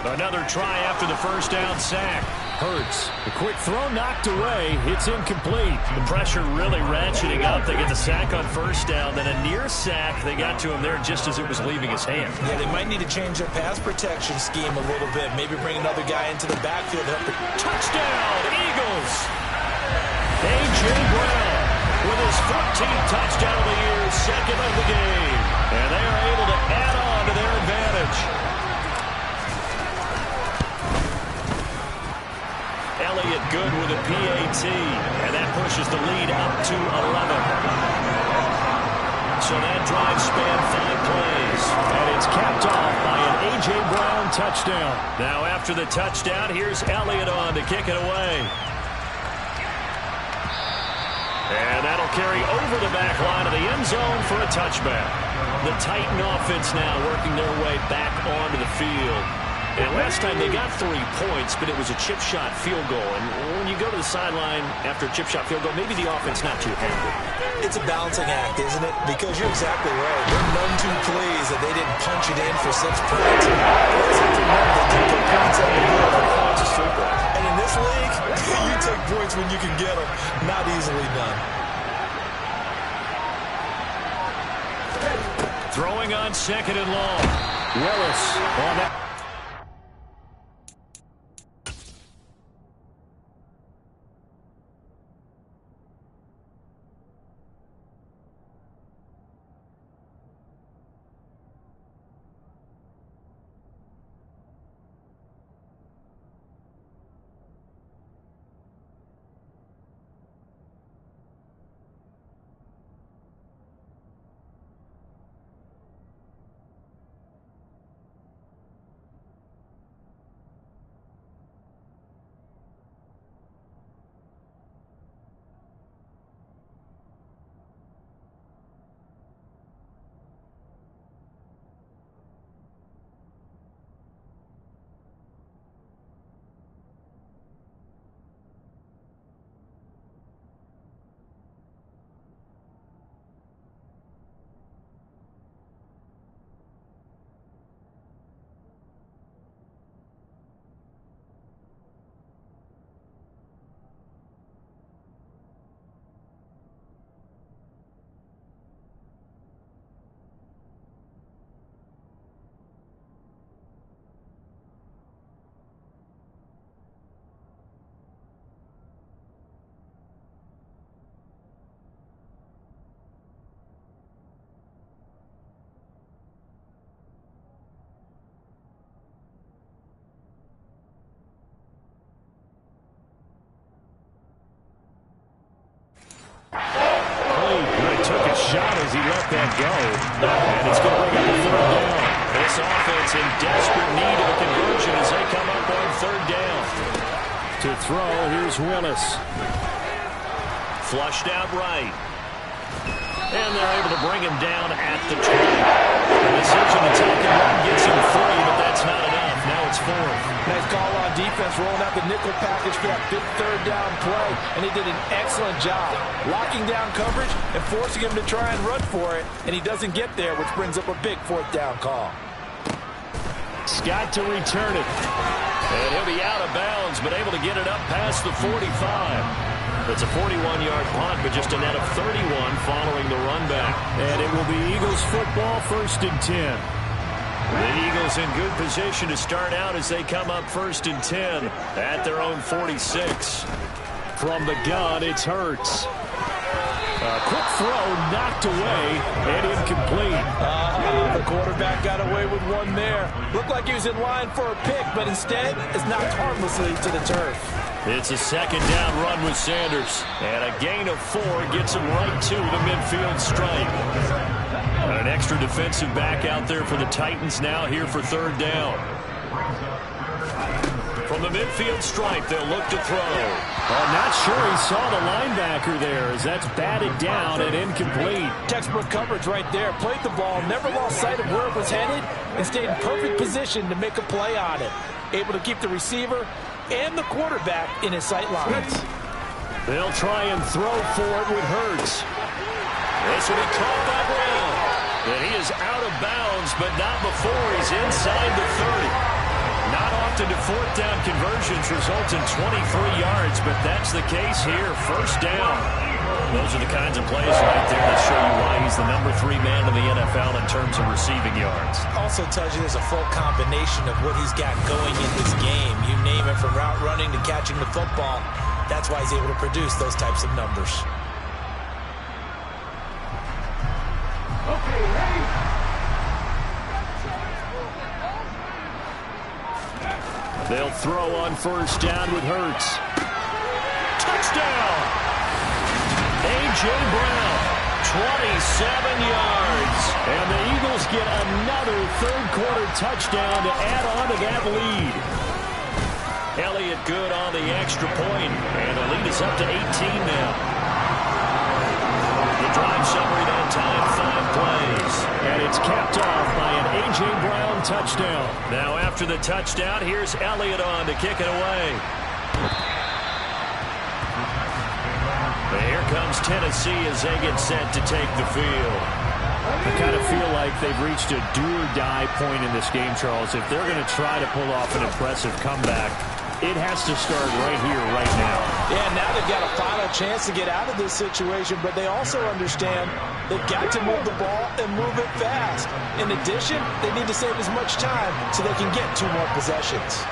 Another try after the first down sack. Hurts. The quick throw knocked away. It's incomplete. The pressure really ratcheting up. They get the sack on first down, then a near sack. They got to him there just as it was leaving his hand. Yeah, they might need to change their pass protection scheme a little bit. Maybe bring another guy into the backfield. Touchdown, Eagles! A.J. Brown with his 14th touchdown of the year, second of the game. And they are able to add on to their advantage. Elliott good with a PAT, and that pushes the lead up to 11. So that drive spanned 5 plays, and it's capped off by an A.J. Brown touchdown. Now after the touchdown, here's Elliott on to kick it away. And that'll carry over the back line of the end zone for a touchback. The Titan offense now working their way back onto the field. And last time they got 3 points, but it was a chip shot field goal. And when you go to the sideline after a chip shot field goal, maybe the offense not too happy. It's a balancing act, isn't it? Because you're exactly right. They're none too pleased that they didn't punch it in for 6 points. Listen to them, they did put points on the board. And in this league, you take points when you can get them. Not easily done. Throwing on second and long. Willis on that. Shot as he let that go. And it's going to bring up a third down. This offense in desperate need of a conversion as they come up on third down. To throw, here's Willis. Flushed out right. And they're able to bring him down at the 20. The decision to take him on gets him 3, but that's not enough. Now it's 4. Nice call on defense, rolling out the nickel package for that big third down play, and he did an excellent job locking down coverage and forcing him to try and run for it, and he doesn't get there, which brings up a big fourth down call. Scott to return it. And he'll be out of bounds, but able to get it up past the 45. It's a 41-yard punt, but just a net of 31 following the run back. And it will be Eagles football, 1st and 10. The Eagles in good position to start out as they come up 1st and 10 at their own 46. From the gun, it's Hurts. A quick throw knocked away and incomplete. The quarterback got away with one there. Looked like he was in line for a pick, but instead is knocked harmlessly to the turf. It's a second down run with Sanders. And a gain of 4 gets him right to the midfield stripe. An extra defensive back out there for the Titans now here for third down. From the midfield stripe, they'll look to throw. I'm not sure he saw the linebacker there as that's batted down and incomplete. Textbook coverage right there. Played the ball, never lost sight of where it was headed, and stayed in perfect position to make a play on it. Able to keep the receiver and the quarterback in his sight lines. They'll try and throw for it with Hurts. This will be caught by Brown. And he is out of bounds, but not before he's inside the 30. Not shift into fourth down conversions results in 23 yards, but that's the case here. First down. Those are the kinds of plays right there that show you why he's the number 3 man in the NFL in terms of receiving yards. Also tells you there's a full combination of what he's got going in this game. You name it, from route running to catching the football. That's why he's able to produce those types of numbers. Okay, ready? They'll throw on first down with Hurts. Touchdown! A.J. Brown, 27 yards. And the Eagles get another third-quarter touchdown to add on to that lead. Elliott good on the extra point, and the lead is up to 18 now. The drive summary that time, 5 plays. And it's capped off by an A.J. Brown touchdown. Now after the touchdown, here's Elliott on to kick it away. And here comes Tennessee as they get set to take the field. I kind of feel like they've reached a do-or-die point in this game, Charles. If they're going to try to pull off an impressive comeback, it has to start right here, right now. Yeah, now they've got a final chance to get out of this situation, but they also understand they've got to move the ball and move it fast. In addition, they need to save as much time so they can get 2 more possessions.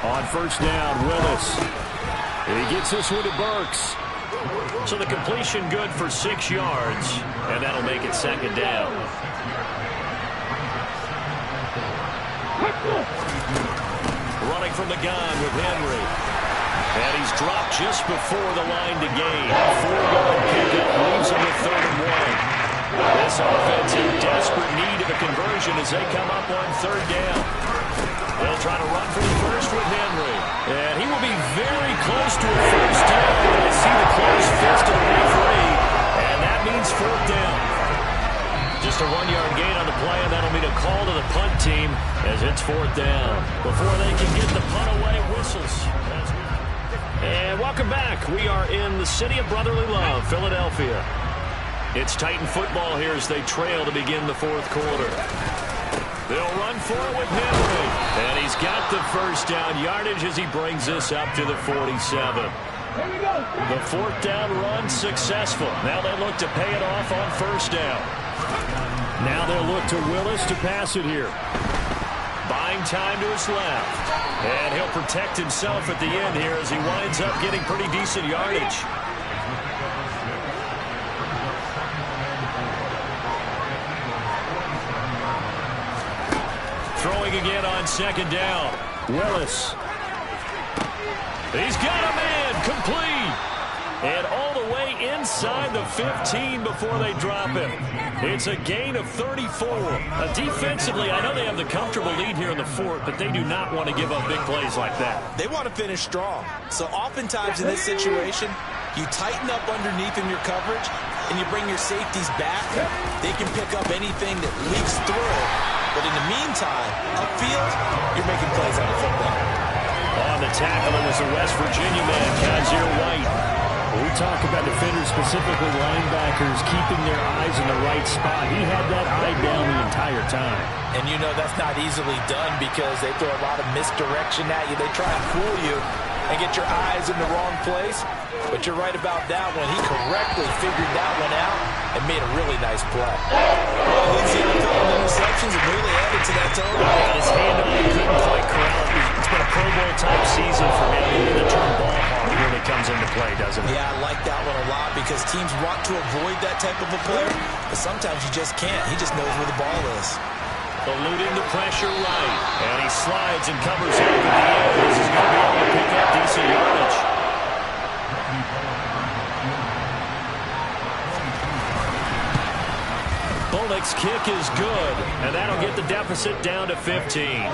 On first down, Willis. And he gets this one to Burks. So the completion good for 6 yards, and that'll make it second down. Running from the gun with Henry. And he's dropped just before the line to gain. 4-yard pickup leaves him with 3rd and 1. This offense in desperate need of a conversion as they come up on 3rd down. They'll try to run for the first with Henry. And he will be very close to a first down. I see the close fist of the referee. And that means 4th down. Just a 1-yard gain on the play, and that'll mean a call to the punt team as it's 4th down. Before they can get the punt away, whistles. And welcome back. We are in the city of brotherly love, Philadelphia. It's Titan football here as they trail to begin the 4th quarter. They'll run for it with Henry. And he's got the first down yardage as he brings this up to the 47. The 4th down run successful. Now they look to pay it off on first down. Now they'll look to Willis to pass it here. Buying time to his left. And he'll protect himself at the end here as he winds up getting pretty decent yardage. Throwing again on second down. Willis. He's got a man, complete. And all the way inside the 15 before they drop him. It's a gain of 34. Defensively, I know they have the comfortable lead here in the 4th, but they do not want to give up big plays like that. They want to finish strong. So oftentimes in this situation, you tighten up underneath in your coverage, and you bring your safeties back. They can pick up anything that leaks through. But in the meantime, upfield, you're making plays on the football. On the tackle, it was the West Virginia man, Kazir White. We talk about defenders, specifically linebackers, keeping their eyes in the right spot. He had that eye down the entire time. And you know that's not easily done because they throw a lot of misdirection at you. They try and fool you and get your eyes in the wrong place. But you're right about that one. He correctly figured that one out and made a really nice play. Well, he's the NFL in interceptions and really added to that total. Got his hand on it, couldn't quite corral it. It's been a Pro Bowl-type season for him. The term ball hawk really comes into play, doesn't it? Yeah, I like that one a lot because teams want to avoid that type of a player, but sometimes you just can't. He just knows where the ball is. Eluding the pressure right, and he slides and covers over the end. This is going to be able to pick up decent yardage. Bullock's kick is good, and that'll get the deficit down to 15.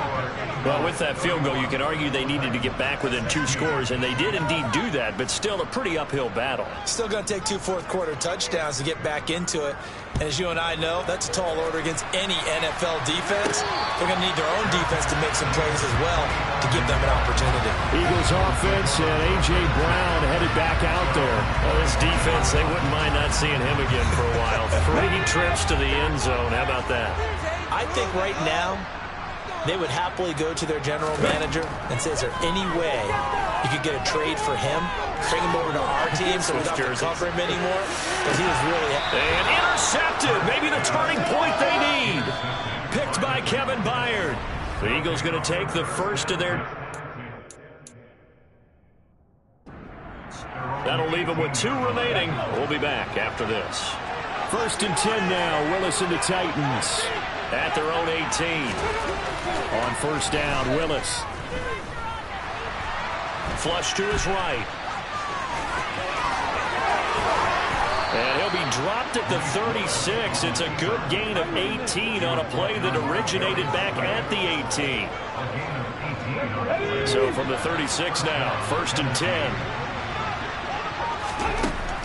Well, with that field goal, you can argue they needed to get back within 2 scores, and they did indeed do that, but still a pretty uphill battle. Still going to take 2 fourth-quarter touchdowns to get back into it. And as you and I know, that's a tall order against any NFL defense. They're going to need their own defense to make some plays as well to give them an opportunity. Eagles offense and A.J. Brown headed back out there. Well, this defense, they wouldn't mind not seeing him again for a while. 3 trips to the end zone. How about that? I I think right now they would happily go to their general manager and say, is there any way you could get a trade for him? Bring him over to our team so we don't have to cover him anymore? Because he was really... And intercepted. Maybe the turning point they need. Picked by Kevin Byard. The Eagles going to take the first of their... That'll leave them with 2 remaining. We'll be back after this. 1st and 10 now. Willis and the Titans. At their own 18. On 1st down, Willis. Flush to his right. And he'll be dropped at the 36. It's a good gain of 18 on a play that originated back at the 18. So from the 36 now, 1st and 10.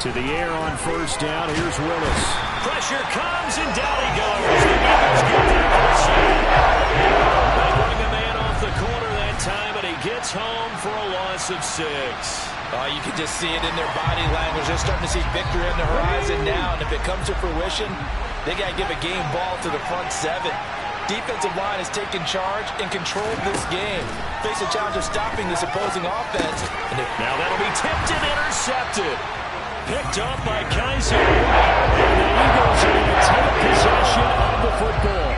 To the air on 1st down. Here's Willis. Pressure comes, and down he goes. The Eagles get there for the sack. They bring a man off the corner that time, and he gets home for a loss of 6. Oh, you can just see it in their body language. They're starting to see victory on the horizon now, and if it comes to fruition, they got to give a game ball to the front 7. Defensive line has taken charge and controlled this game. Face a challenge of stopping this opposing offense. And now that'll be tipped and intercepted. Picked up by Kaiser. And the Eagles are going to take possession of the football.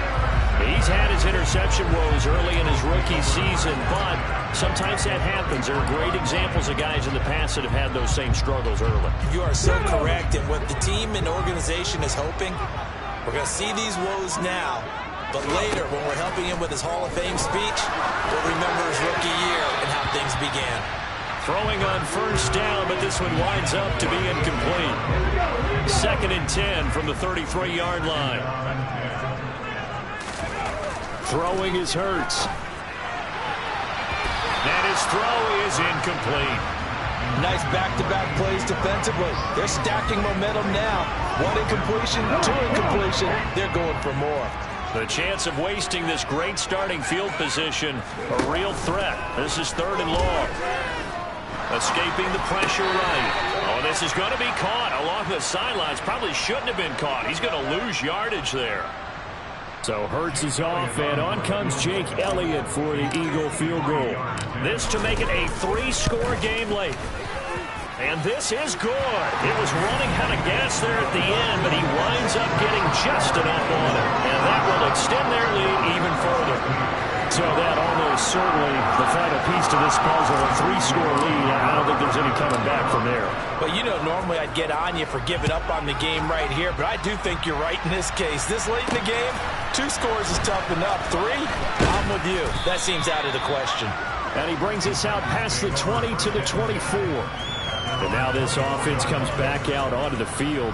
He's had his interception woes early in his rookie season, but sometimes that happens. There are great examples of guys in the past that have had those same struggles early. You are so correct. And what the team and organization is hoping, we're going to see these woes now, but later when we're helping him with his Hall of Fame speech, we'll remember his rookie year and how things began. Throwing on 1st down, but this one winds up to be incomplete. 2nd and 10 from the 33-yard line. Throwing is Hurts. And his throw is incomplete. Nice back-to-back plays defensively. They're stacking momentum now. 1 incompletion, 2 incompletion. They're going for more. The chance of wasting this great starting field position, a real threat. This is 3rd and long. Escaping the pressure right. Oh, this is going to be caught along the sidelines. Probably shouldn't have been caught. He's going to lose yardage there. So Hurts is off, and on comes Jake Elliott for the Eagle field goal. This to make it a 3-score game late. And this is good. It was running out of gas there at the end, but he winds up getting just enough on it. And that will extend their lead even further. So that almost certainly the final piece to this puzzle, a 3-score lead. I don't think there's any coming back from there. But you know, normally I'd get on you for giving up on the game right here, but I do think you're right in this case. This late in the game, 2 scores is tough enough. 3, I'm with you. That seems out of the question. And he brings us out past the 20 to the 24. And now this offense comes back out onto the field.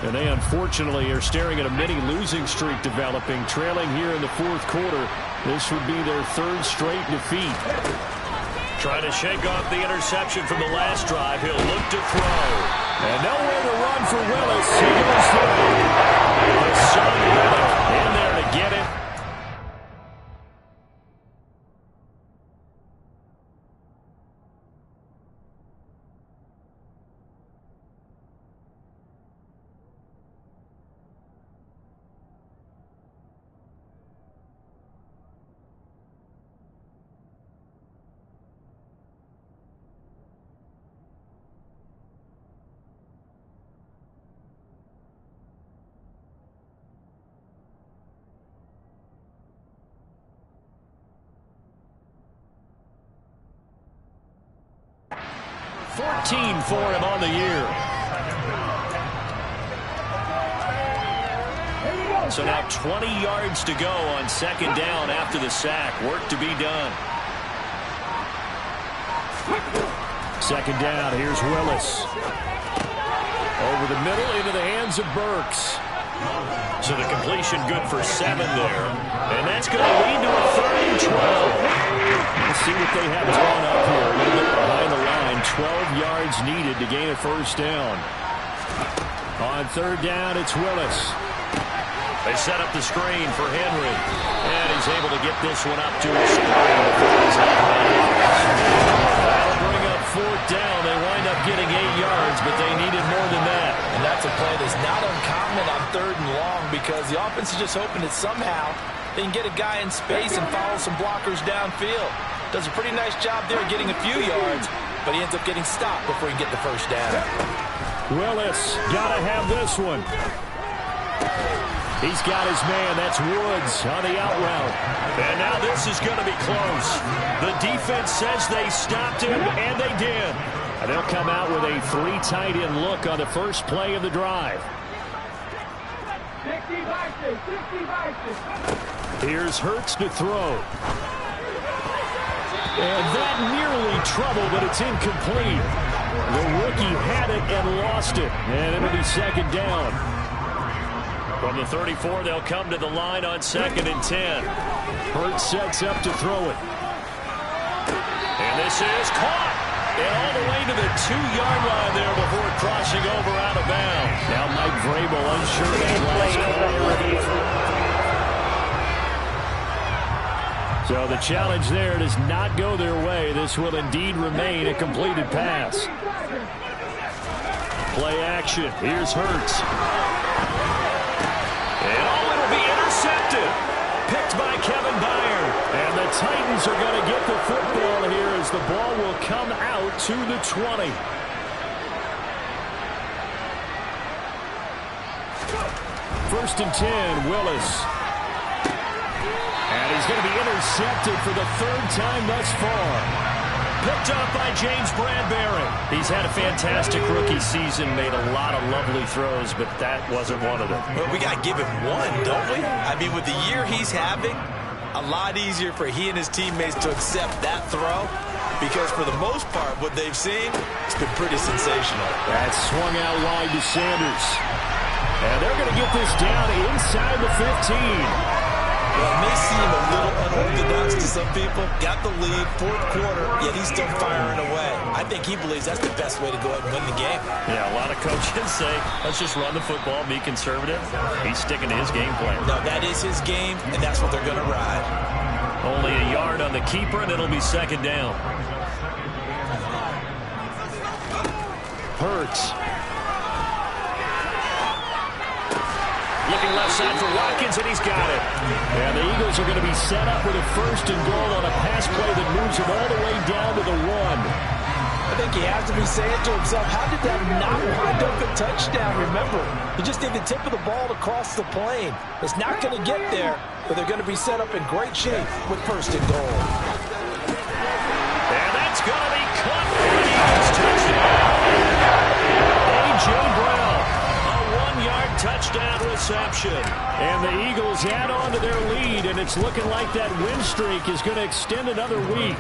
And they unfortunately are staring at a mini losing streak developing, trailing here in the 4th quarter. This would be their 3rd straight defeat. Trying to shake off the interception from the last drive. He'll look to throw. And nowhere to run for Willis. He goes through. Hassan Reddick in there to get it. For him on the year. So now 20 yards to go on 2nd down after the sack. Work to be done. 2nd down. Here's Willis. Over the middle into the hands of Burks. So the completion good for 7 there. And that's going to lead to a 3rd and 12. Let's see what they have drawn up here. A little bit behind the line. 12 yards needed to gain a 1st down. On 3rd down, it's Willis. They set up the screen for Henry. And he's able to get this one up to a screen before he's out of bounds. That'll bring up 4th down. They wind up getting 8 yards, but they needed more than that. And that passing play that's not uncommon on 3rd and long because the offense is just hoping that somehow they can get a guy in space and follow some blockers downfield. Does a pretty nice job there getting a few yards, but he ends up getting stopped before he can get the first down. Willis got to have this one. He's got his man. That's Woods on the out route. And now this is going to be close. The defense says they stopped him, and they did. And they'll come out with a 3 tight end look on the first play of the drive. Here's Hurts to throw. And that nearly trouble, but it's incomplete. The rookie had it and lost it. And it'll be 2nd down. From the 34, they'll come to the line on 2nd and 10. Hurts sets up to throw it. And this is caught. And all the way to the 2-yard line there before crossing over out of bounds. Now Mike Vrabel unsure of that last call. So the challenge there does not go their way. This will indeed remain a completed pass. Play action. Here's Hurts. And it'll be intercepted. Picked by Kevin Byard. And the Titans are going to get the football here as the ball will come out to the 20. First and 10, Willis. And he's going to be intercepted for the 3rd time thus far. Picked up by James Bradbury. He's had a fantastic rookie season, made a lot of lovely throws, but that wasn't one of them. Well, we got to give him one, don't we? I mean, with the year he's having, a lot easier for he and his teammates to accept that throw because for the most part, what they've seen, it's been pretty sensational. That swung out wide to Sanders. And they're going to get this down inside the 15. Well, it may seem a little unorthodox to some people. Got the lead, 4th quarter, yet he's still firing away. I think he believes that's the best way to go ahead and win the game. Yeah, a lot of coaches say, let's just run the football, be conservative. He's sticking to his game plan. No, that is his game, and that's what they're going to ride. Only a yard on the keeper, and it'll be 2nd down. Hurts. Looking left side for Watkins, and he's got it. And the Eagles are going to be set up with a 1st and goal on a pass play that moves him all the way down to the 1. I think he has to be saying to himself, how did that not wind up a touchdown? Remember, you just need the tip of the ball to cross the plane. It's not going to get there, but they're going to be set up in great shape with 1st and goal. And that's going to be caught for the Eagles touchdown. A.J. Brown, a 1-yard touchdown reception. And the Eagles add on to their lead, and it's looking like that win streak is going to extend another week.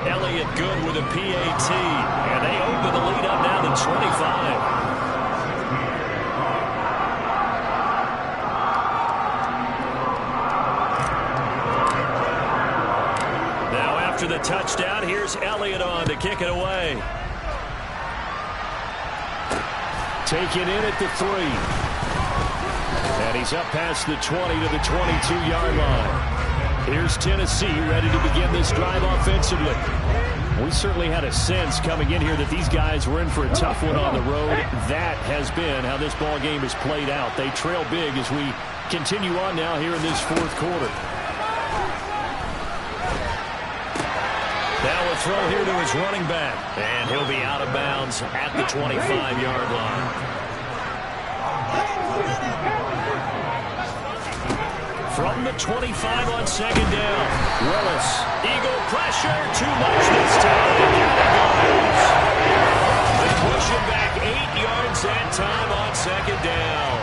Elliott good with a PAT, and they open the lead up now to 25. Now after the touchdown, here's Elliott on to kick it away. Taken in at the 3. And he's up past the 20 to the 22-yard line. Here's Tennessee ready to begin this drive offensively. We certainly had a sense coming in here that these guys were in for a tough one on the road. That has been how this ball game has played out. They trail big as we continue on now here in this 4th quarter. Now a throw here to his running back. And he'll be out of bounds at the 25-yard line. From the 25 on 2nd down. Willis. Eagle pressure. Too much this time. Down it goes. They push him back 8 yards that time on 2nd down.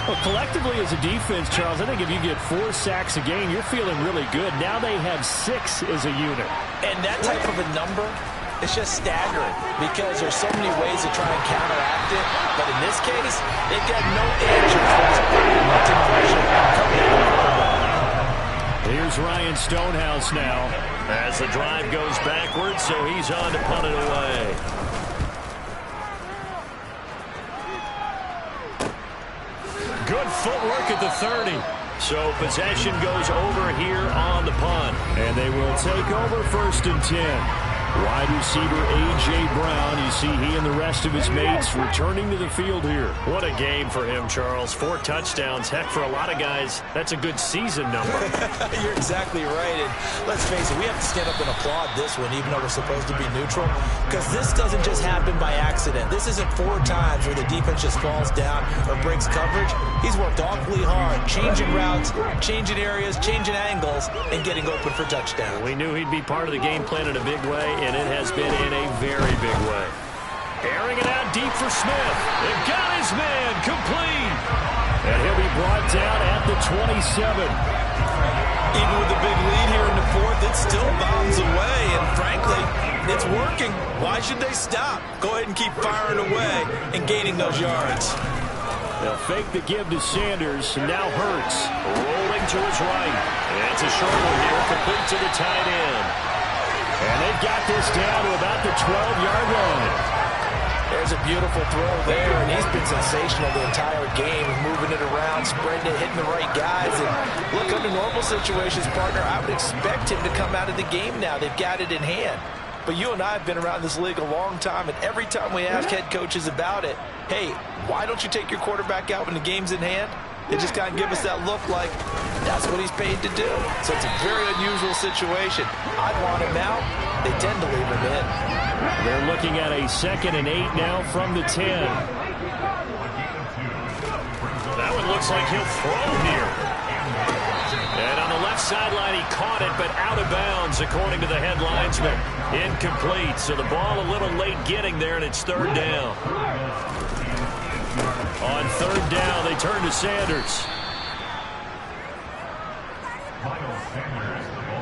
Well, collectively as a defense, Charles, I think if you get 4 sacks a game, you're feeling really good. Now they have 6 as a unit. And that type of a number, it's just staggering because there's so many ways to try and counteract it. But in this case, they've got no answers. Here's Ryan Stonehouse now. As the drive goes backwards, so he's on to punt it away. Good footwork at the 30. So possession goes over here on the punt. And they will take over 1st and 10. Wide receiver A.J. Brown. You see he and the rest of his mates returning to the field here. What a game for him, Charles. 4 touchdowns. Heck, for a lot of guys, that's a good season number. You're exactly right. And let's face it, we have to stand up and applaud this one, even though we're supposed to be neutral, because this doesn't just happen by accident. This isn't 4 times where the defense just falls down or breaks coverage. He's worked awfully hard, changing routes, changing areas, changing angles, and getting open for touchdowns. We knew he'd be part of the game plan in a big way, and it has been in a very big way. Airing it out deep for Smith. It got his man complete. And he'll be brought down at the 27. Even with the big lead here in the 4th, it still bombs away, and frankly, it's working. Why should they stop? Go ahead and keep firing away and gaining those yards. They'll fake the give to Sanders, and now Hurts. Rolling to his right. And it's a short one here, complete to the tight end. And they've got this down to about the 12-yard line. There's a beautiful throw there, and he's been sensational the entire game, moving it around, spreading it, hitting the right guys. And look, under normal situations, partner, I would expect him to come out of the game now. They've got it in hand. But you and I have been around this league a long time, and every time we ask head coaches about it, hey, why don't you take your quarterback out when the game's in hand? They just kind of give us that look like that's what he's paid to do. So it's a very unusual situation. I'd want him out. They tend to leave him in. They're looking at a 2nd and 8 now from the 10. That one looks like he'll throw here. And on the left sideline, he caught it, but out of bounds, according to the head linesman. Incomplete, so the ball a little late getting there, and it's 3rd down. On 3rd down, they turn to Sanders.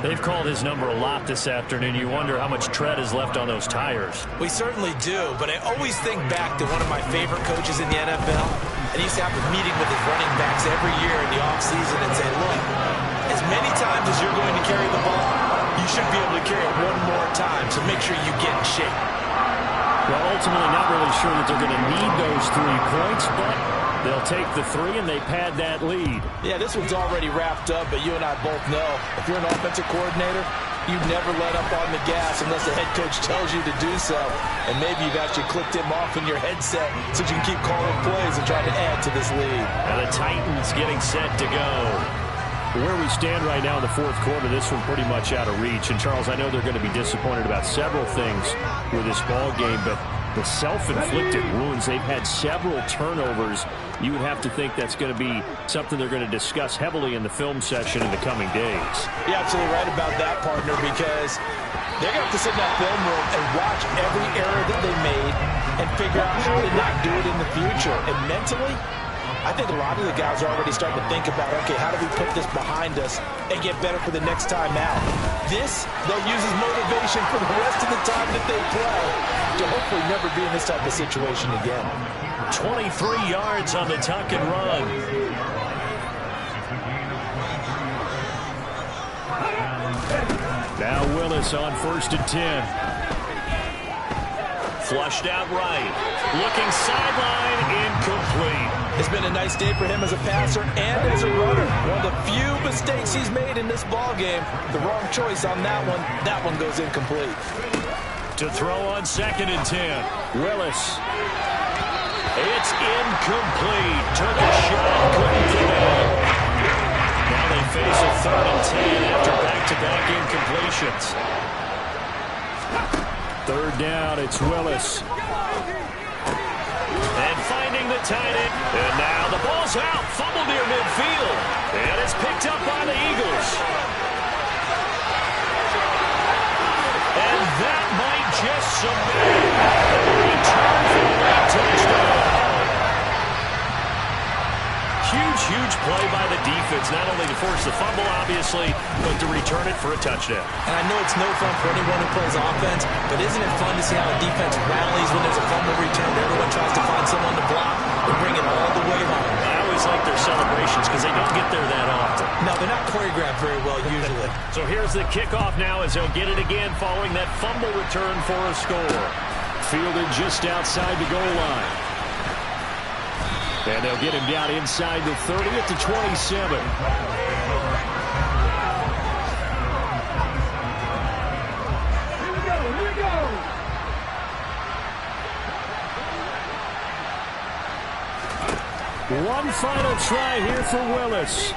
They've called his number a lot this afternoon. You wonder how much tread is left on those tires. We certainly do, but I always think back to one of my favorite coaches in the NFL. And he used to have a meeting with his running backs every year in the offseason and say, look, as many times as you're going to carry the ball, you should be able to carry it one more time, so make sure you get in shape. Well, ultimately, not really sure that they're going to need those 3 points, but they'll take the 3 and they pad that lead. Yeah, this one's already wrapped up, but you and I both know if you're an offensive coordinator, you never let up on the gas unless the head coach tells you to do so. And maybe you've actually clicked him off in your headset so you can keep calling plays and trying to add to this lead. And the Titans getting set to go. Where we stand right now in the 4th quarter, this one pretty much out of reach. And, Charles, I know they're going to be disappointed about several things with this ball game, but the self-inflicted wounds, they've had several turnovers. You would have to think that's going to be something they're going to discuss heavily in the film session in the coming days. You're absolutely right about that, partner, because they're going to have to sit in that film room and watch every error that they made and figure out how to not do it in the future. And mentally, I think a lot of the guys are already starting to think about, okay, how do we put this behind us and get better for the next time out? This, they'll use as motivation for the rest of the time that they play to hopefully never be in this type of situation again. 23 yards on the tuck and run. Now Willis on 1st and 10. Flushed out right. Looking sideline, incomplete. It's been a nice day for him as a passer and as a runner. One of the few mistakes he's made in this ball game. The wrong choice on that one. That one goes incomplete. To throw on 2nd and 10. Willis. It's incomplete. Took a shot, couldn't get it. Now they face a 3rd and 10 after back-to-back incompletions. 3rd down, it's Willis. And finding the tight end. And now the ball's out. Fumble near midfield. And it's picked up by the Eagles. And that might just cement a return for a touchdown. Huge play by the defense, not only to force the fumble, obviously, but to return it for a touchdown. And I know it's no fun for anyone who plays offense, but isn't it fun to see how a defense rallies when there's a fumble return? Everyone tries to find someone to block and bring it all the way home. I always like their celebrations because they don't get there that often. No, they're not choreographed very well usually. So here's the kickoff now as they'll get it again following that fumble return for a score. Fielded just outside the goal line. And they'll get him down inside the 30 at the 27. One final try here for Willis.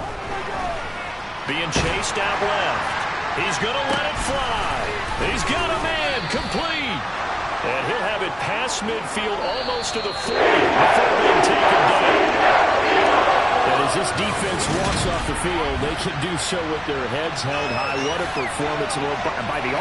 Being chased out left. He's going to let it fly. He's got a man complete. And he'll have it past midfield almost to the 40 before being taken down. And as this defense walks off the field, they can do so with their heads held high. What a performance by the offense.